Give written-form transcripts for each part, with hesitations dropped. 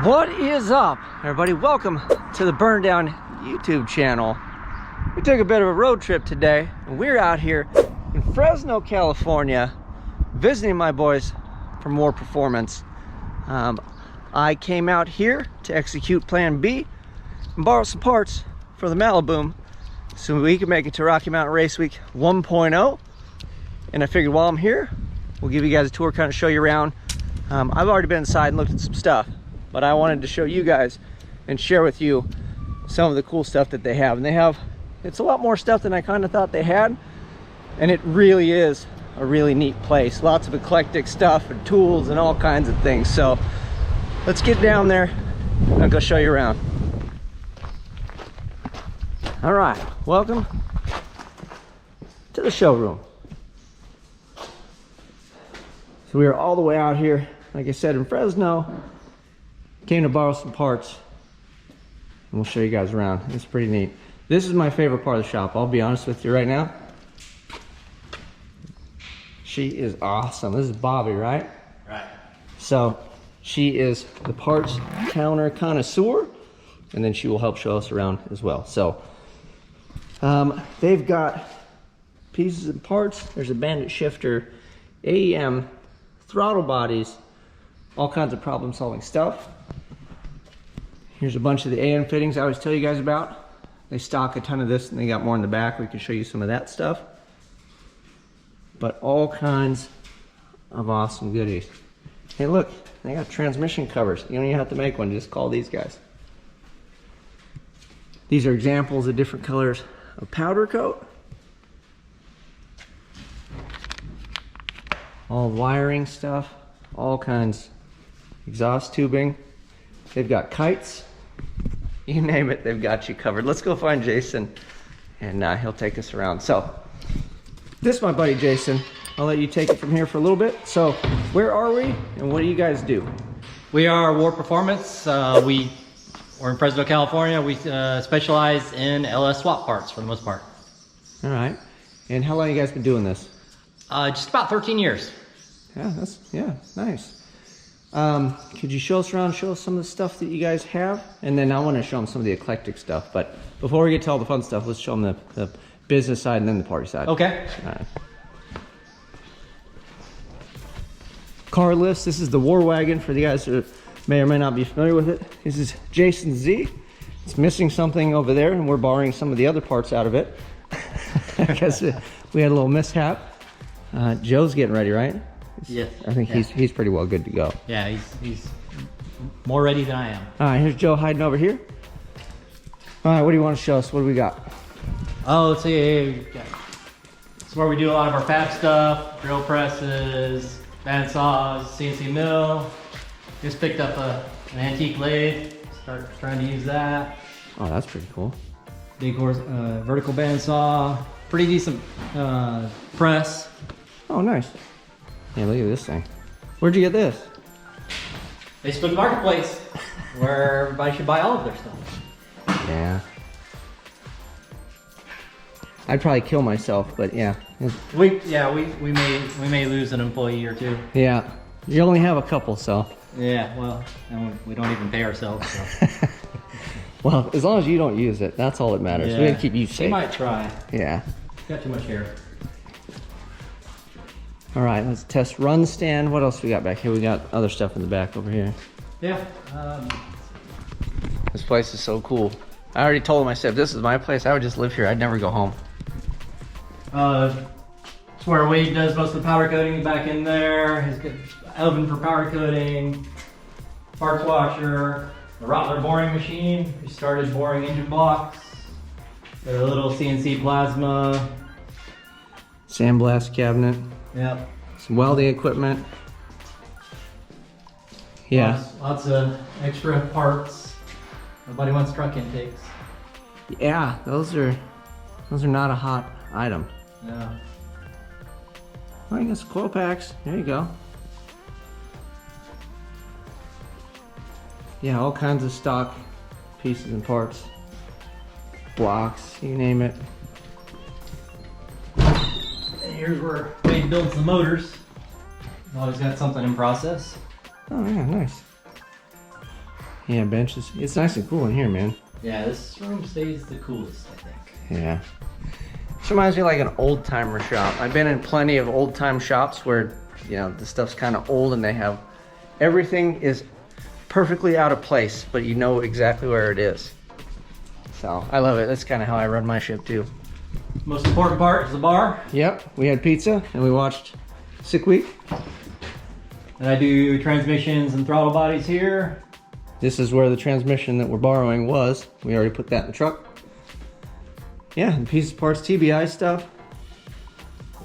What is up, everybody? Welcome to the Burndown YouTube channel. We took a bit of a road trip today, and we're out here in Fresno, California, visiting my boys from Warr Performance. I came out here to execute Plan B and borrow some parts for the Malibu so we can make it to Rocky Mountain Race Week 1.0. And I figured while I'm here, we'll give you guys a tour, kind of show you around. I've already been inside and looked at some stuff, but I wanted to show you guys and share with you some of the cool stuff that they have. And it's a lot more stuff than I kind of thought they had, and it really is a really neat place. Lots of eclectic stuff and tools and all kinds of things. So let's get down there and I'll go show you around. All right, welcome to the showroom. So we are all the way out here, like I said, in Fresno. Came to borrow some parts, and we'll show you guys around. It's pretty neat. This is my favorite part of the shop, I'll be honest with you right now. She is awesome. This is Bobby, right? Right. So she is the parts counter connoisseur, and then she will help show us around as well. So they've got pieces and parts. There's a Bandit shifter, AEM, throttle bodies, all kinds of problem solving stuff. Here's a bunch of the AM fittings I always tell you guys about. They stock a ton of this and they got more in the back. We can show you some of that stuff. But all kinds of awesome goodies. Hey look, they got transmission covers. You don't even have to make one, just call these guys. These are examples of different colors of powder coat. All wiring stuff, all kinds. Exhaust tubing. They've got kites. You name it, they've got you covered. Let's go find Jason, and he'll take us around. So, this is my buddy Jason. I'll let you take it from here for a little bit. So, where are we, and what do you guys do? We are Warr Performance. We're in Fresno, California. We specialize in LS swap parts for the most part. All right. And how long have you guys been doing this? Just about 13 years. Yeah, nice. Could you show us around, show us some of the stuff that you guys have? And then I want to show them some of the eclectic stuff. But before we get to all the fun stuff, let's show them the business side and then the party side. Okay. All right. Car lifts. This is the Warr wagon for the guys who may or may not be familiar with it. This is Jason Z. It's missing something over there, and we're borrowing some of the other parts out of it. I guess we had a little mishap. Joe's getting ready, right? Yes. I think he's pretty well good to go. Yeah, he's more ready than I am. All right, here's Joe hiding over here. All right, what do you want to show us? What do we got? Oh, let's see. It's where we do a lot of our fab stuff, drill presses, band saws, CNC mill. Just picked up an antique lathe. Start trying to use that. Oh, that's pretty cool. Big vertical band saw. Pretty decent press. Oh, nice. Hey, look at this thing. Where'd you get this? Facebook Marketplace, where everybody should buy all of their stuff. Yeah. I'd probably kill myself, but yeah. We may lose an employee or two. Yeah. You only have a couple, so. Yeah, well, and we don't even pay ourselves, so. Well, as long as you don't use it, that's all that matters. Yeah. We gotta keep you safe. They might try. Yeah. Got too much hair. All right, let's test run stand. What else we got back here? We got other stuff in the back over here. Yeah. This place is so cool. I already told him, I said, if this is my place, I would just live here. I'd never go home. It's where Wade does most of the powder coating back in there. He's got oven for powder coating, parts washer, the Rottler boring machine. We started boring engine blocks. Got a little CNC plasma. Sandblast cabinet. Yep. Some welding equipment. Yeah. Lots of extra parts. Nobody wants truck intakes. Yeah, those are not a hot item. No. Oh, you got some coil packs. There you go. Yeah, all kinds of stock pieces and parts. Blocks, you name it. And here's where Wade builds the motors. Always got something in process. Oh yeah, nice. Yeah, benches. It's nice and cool in here, man. Yeah, this room stays the coolest, I think. Yeah. This reminds me of like an old timer shop. I've been in plenty of old time shops where, you know, the stuff's kind of old and they have everything is perfectly out of place, but you know exactly where it is. So I love it. That's kind of how I run my ship too. Most important part is the bar. Yep, we had pizza and we watched Sick Week. And I do transmissions and throttle bodies here. This is where the transmission that we're borrowing was. We already put that in the truck. Yeah, and pieces, parts, TBI stuff.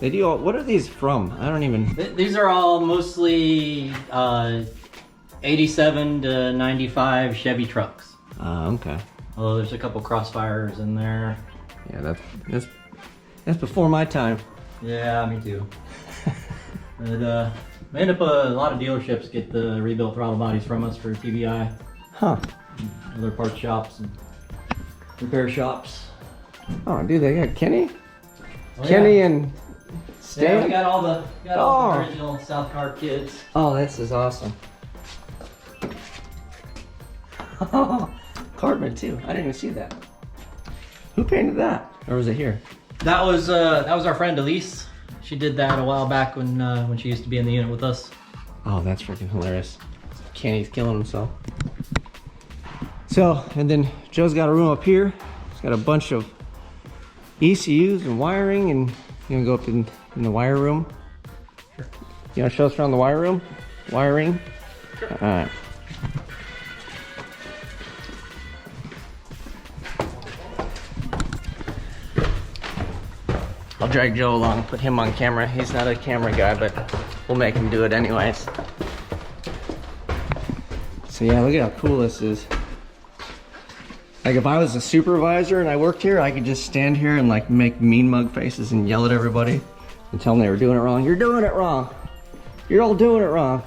They do all, what are these from? I don't even. These are all mostly 87 to 95 Chevy trucks. Okay. Although there's a couple Crossfires in there. Yeah, that's before my time. Yeah, me too. And we end up a lot of dealerships get the rebuilt throttle bodies from us for TBI. Huh. Other parts shops and repair shops. Oh, dude, they got Kenny? Oh, Kenny yeah. and Stan? Yeah, we got all the original South Car kids. Oh, this is awesome. Cartman too. I didn't even see that. Who painted that? Or was it here? That was our friend Elise. She did that a while back when she used to be in the unit with us. Oh, that's freaking hilarious. Kenny's killing himself. So, and then Joe's got a room up here. He's got a bunch of ECUs and wiring, and you gonna go up in the wire room? Sure. You wanna show us around the wire room? Wiring? Sure. All right. I'll drag Joe along, put him on camera. He's not a camera guy, but we'll make him do it anyways. So yeah, look at how cool this is. Like if I was a supervisor and I worked here, I could just stand here and like make mean mug faces and yell at everybody and tell them they were doing it wrong. You're doing it wrong. You're all doing it wrong.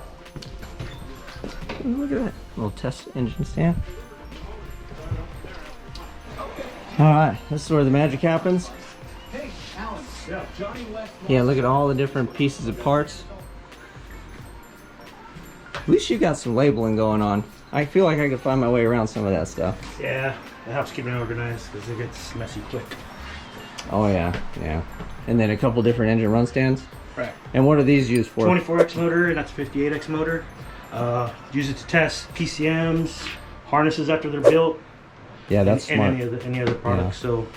Ooh, look at that little test engine stand. All right, this is where the magic happens. Yeah, look at all the different pieces of parts. At least you got some labeling going on. I feel like I could find my way around some of that stuff. Yeah, it helps keep it organized because it gets messy quick. Oh yeah, yeah. And then a couple different engine run stands. Right. And what are these used for? 24X motor, and that's a 58X motor. Use it to test PCMs, harnesses after they're built. Yeah, that's and smart. any other products. Yeah. So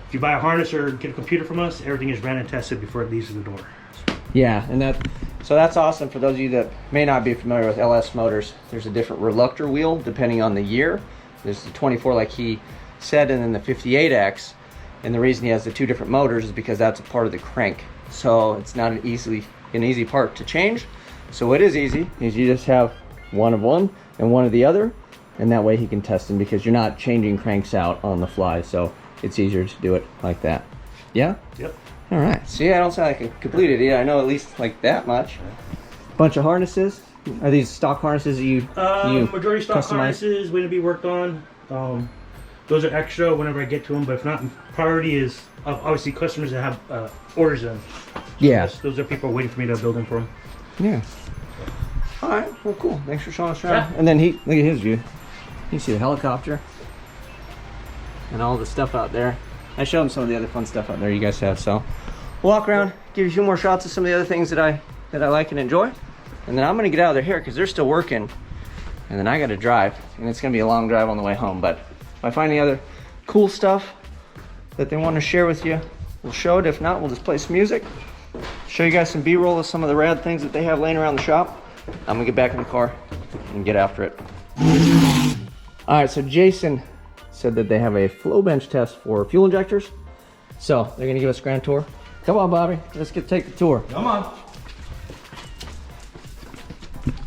if you buy a harness or get a computer from us, everything is ran and tested before it leaves the door. Yeah, and so that's awesome for those of you that may not be familiar with LS motors. There's a different reluctor wheel depending on the year. There's the 24 like he said, and then the 58X. And the reason he has the two different motors is because that's a part of the crank. So it's not an easy part to change. So what is easy is you just have one of one and one of the other, and that way he can test them because you're not changing cranks out on the fly. So it's easier to do it like that. Yeah? Yep. All right. See, I don't sound like a complete idiot. I know at least like that much. Bunch of harnesses. Are these stock harnesses that you majority stock customize? harnesses waiting to be worked on. Those are extra whenever I get to them, but if not, priority is obviously customers that have orders in. Yeah. Those are people waiting for me to build them for them. Yeah. All right. Well, cool. Thanks for showing us around. Yeah. And then look at his view. You can see the helicopter and all the stuff out there. I showed him some of the other fun stuff out there you guys have. So we'll walk around, give you a few more shots of some of the other things that I like and enjoy. And then I'm gonna get out of there here because they're still working. And then I gotta drive, and it's gonna be a long drive on the way home. But if I find any other cool stuff that they want to share with you, we'll show it. If not, we'll just play some music. Show you guys some B-roll of some of the rad things that they have laying around the shop. I'm gonna get back in the car and get after it. All right, so Jason said that they have a flow bench test for fuel injectors. So they're gonna give us a grand tour. Come on, Bobby, let's take the tour. Come on.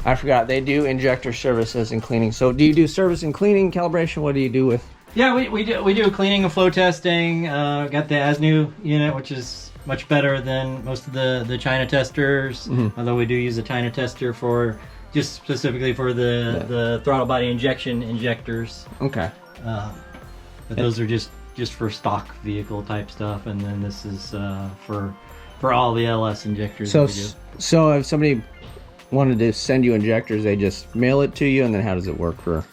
I forgot, they do injector services and cleaning. So do you do service and cleaning, calibration? What do you do with? Yeah, we do cleaning and flow testing. Got the ASNU unit, which is much better than most of the China testers. Mm-hmm. Although we do use a China tester for just specifically for the throttle body injectors. Okay. But those are just for stock vehicle type stuff, and then this is for all the LS injectors. So that we do. so if somebody wanted to send you injectors, they just mail it to you, and then how does it work for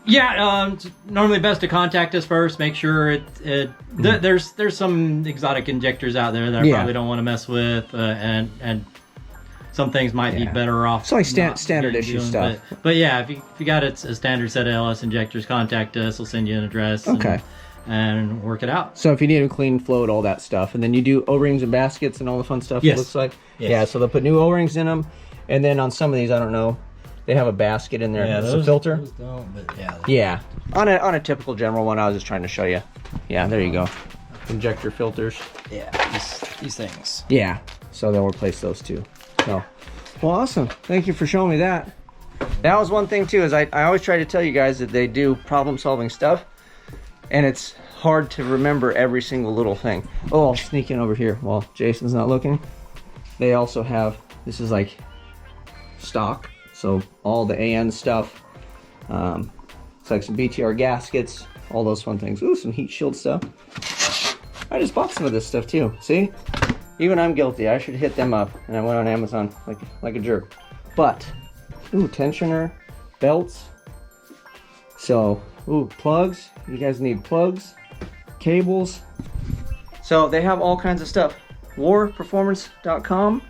Yeah, normally best to contact us first. Make sure there's some exotic injectors out there that I probably don't want to mess with, and some things might be better off. It's like standard issue stuff. But yeah, if you got a standard set of LS injectors, contact us. We'll send you an address. And work it out. So if you need a clean float, all that stuff, and then you do O-rings and baskets and all the fun stuff. Yes. It looks like. Yes. Yeah. So they'll put new O-rings in them, and then on some of these, I don't know, they have a basket in there. It's a filter. Those don't, but yeah. On a typical general one, I was just trying to show you. Yeah. There you go. Injector filters. Yeah. These things. Yeah. So they'll replace those too. So, well, awesome. Thank you for showing me that. That was one thing too. Is I always try to tell you guys that they do problem-solving stuff. And it's hard to remember every single little thing. Oh, I'll sneak in over here while Jason's not looking. They also have, this is like stock. So all the AN stuff. It's like some BTR gaskets, all those fun things. Ooh, some heat shield stuff. I just bought some of this stuff too. See? Even I'm guilty. I should hit them up. And I went on Amazon like a jerk. But, ooh, tensioner, belts. So, ooh, plugs. You guys need plugs, cables. So they have all kinds of stuff. warperformance.com.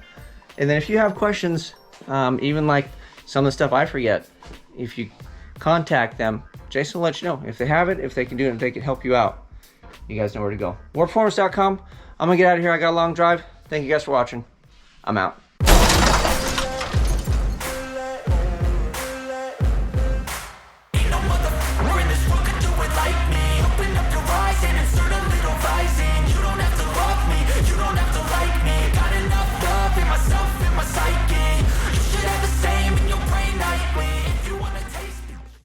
And then if you have questions, even like some of the stuff I forget, if you contact them, Jason will let you know if they have it, if they can do it, if they can help you out. You guys know where to go. warperformance.com. I'm gonna get out of here. I got a long drive. Thank you guys for watching. I'm out.